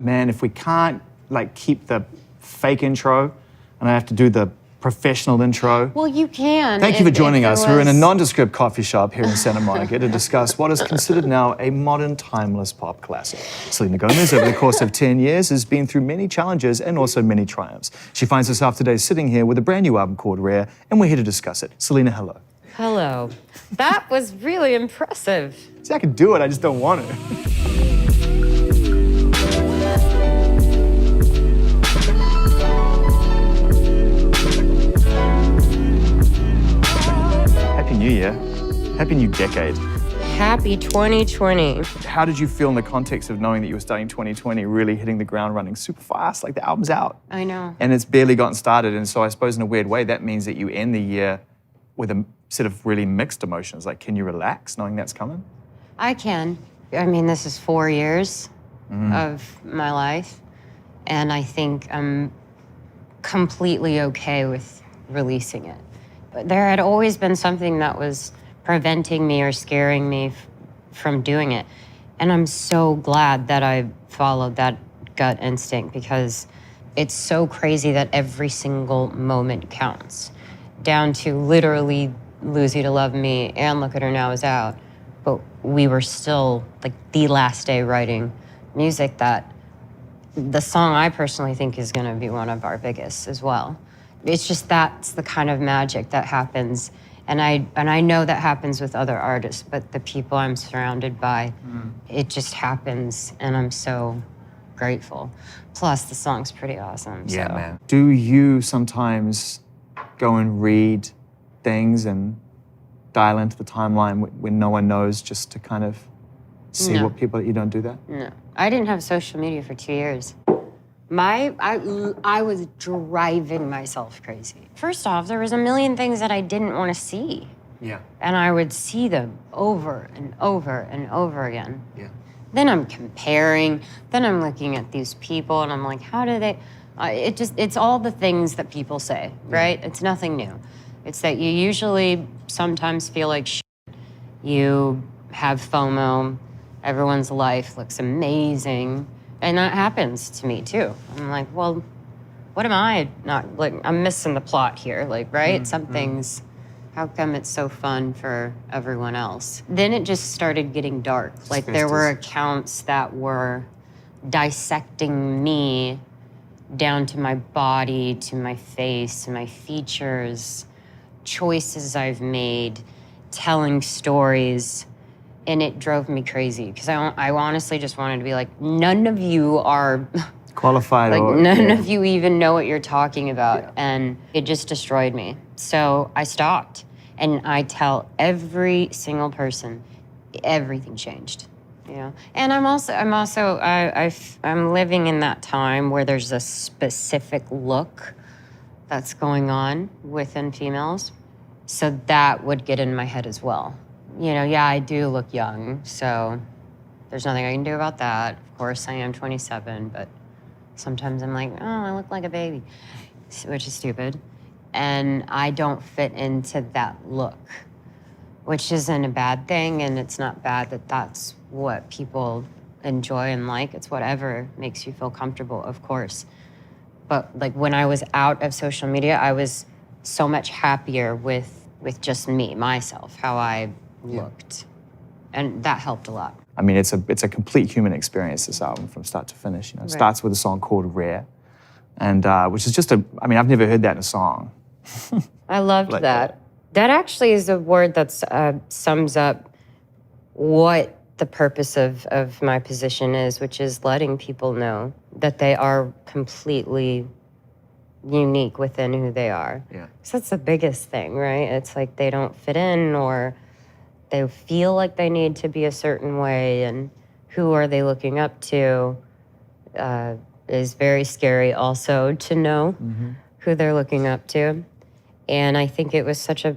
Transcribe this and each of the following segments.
man, if we can't like keep the fake intro and I have to do the professional intro. Well, you can. Thank you for joining us. We're in a nondescript coffee shop here in Santa Monica to discuss what is considered now a modern, timeless pop classic. Seleena Gomez, over the course of 10 years, has been through many challenges and also many triumphs. She finds herself today sitting here with a brand new album called Rare, and we're here to discuss it. Seleena, hello. Hello. That was really impressive. See, I can do it, I just don't want to. Happy New Year. Happy new decade. Happy 2020. How did you feel in the context of knowing that you were starting 2020, really hitting the ground running super fast, like the album's out? I know. And it's barely gotten started, and so I suppose in a weird way, that means that you end the year with a sort of really mixed emotions. Like, can you relax knowing that's coming? I can. I mean, this is 4 years of my life, and I think I'm completely okay with releasing it. But there had always been something that was preventing me or scaring me from doing it. And I'm so glad that I followed that gut instinct, because it's so crazy that every single moment counts, down to literally Lose You to Love Me and Look at Her Now is out. But we were still like the last day writing music that the song I personally think is gonna be one of our biggest as well. It's just that's the kind of magic that happens. And I know that happens with other artists, but the people I'm surrounded by, it just happens, and I'm so grateful. Plus, the song's pretty awesome. Yeah, so. man. Do you sometimes go and read things and dial into the timeline when no one knows, just to kind of see No. what people, you don't do that? No, I didn't have social media for 2 years. I was driving myself crazy. First off, there was a million things that I didn't want to see. Yeah. And I would see them over and over and over again. Yeah. Then I'm comparing, then I'm looking at these people and I'm like, how do they, it's all the things that people say, right? It's nothing new. It's that you usually sometimes feel like shit. You have FOMO, everyone's life looks amazing. And that happens to me too. I'm like, well, what am I not, like, I'm missing the plot here, like, right? Some things, how come it's so fun for everyone else? Then it just started getting dark. Like, there were accounts that were dissecting me down to my body, to my face, to my features, choices I've made, telling stories. And it drove me crazy, because I honestly just wanted to be like, none of you are Qualified, like, or none of you even know what you're talking about. Yeah. And it just destroyed me. So I stopped, and I tell every single person, everything changed, you know? And I'm living in that time where there's a specific look that's going on within females. So that would get in my head as well. You know, yeah, I do look young, so there's nothing I can do about that. Of course, I am 27, but sometimes I'm like, oh, I look like a baby, which is stupid. And I don't fit into that look, which isn't a bad thing, and it's not bad that that's what people enjoy and like. It's whatever makes you feel comfortable, of course. But like, when I was out of social media, I was so much happier with just me, myself, how I looked, and that helped a lot. I mean, it's a complete human experience, this album, from start to finish. You know, it starts with a song called Rare, and which is just I mean, I've never heard that in a song. I loved like that. That actually is a word that sums up what the purpose of my position is, which is letting people know that they are completely unique within who they are. Yeah. So that's the biggest thing, right? It's like they don't fit in, or they feel like they need to be a certain way, and who are they looking up to is very scary also to know who they're looking up to. And I think it was such a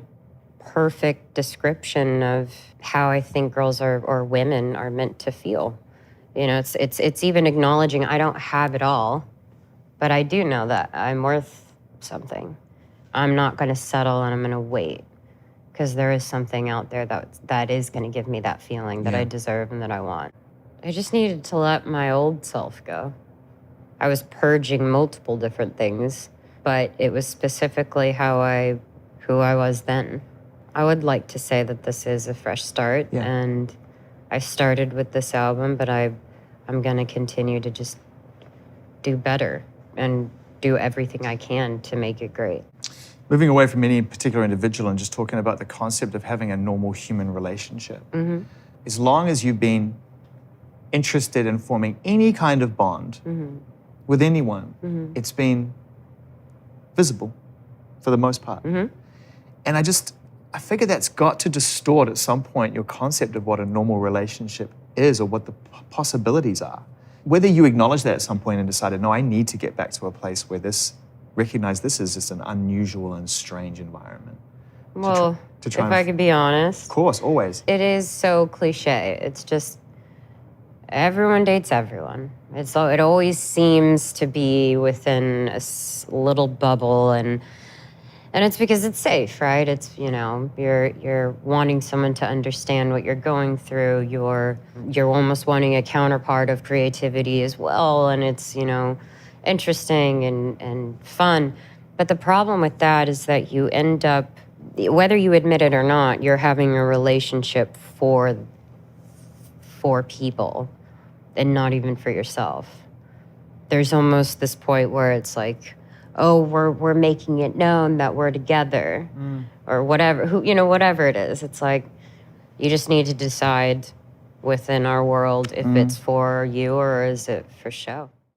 perfect description of how I think girls or women are meant to feel. You know, it's even acknowledging I don't have it all, but I do know that I'm worth something. I'm not gonna settle, and I'm gonna wait, because there is something out there that is gonna give me that feeling that I deserve and that I want. I just needed to let my old self go. I was purging multiple different things, but it was specifically who I was then. I would like to say that this is a fresh start, and I started with this album, but I'm going to continue to just do better and do everything I can to make it great. Moving away from any particular individual and just talking about the concept of having a normal human relationship. As long as you've been interested in forming any kind of bond with anyone, it's been visible for the most part. And I figure that's got to distort at some point your concept of what a normal relationship is or what the possibilities are. Whether you acknowledge that at some point and decided, no, I need to get back to a place where recognize this is just an unusual and strange environment. Well, if I could be honest. Of course, always. It is so cliche. It's just everyone dates everyone. It always seems to be within a little bubble, and it's because it's safe, right? It's, you're wanting someone to understand what you're going through. You're almost wanting a counterpart of creativity as well, and it's, interesting and fun. But the problem with that is that you end up, whether you admit it or not, you're having a relationship for people and not even for yourself. There's almost this point where it's like, oh, we're making it known that we're together or whatever, whatever it is. It's like, you just need to decide within our world if it's for you or is it for show.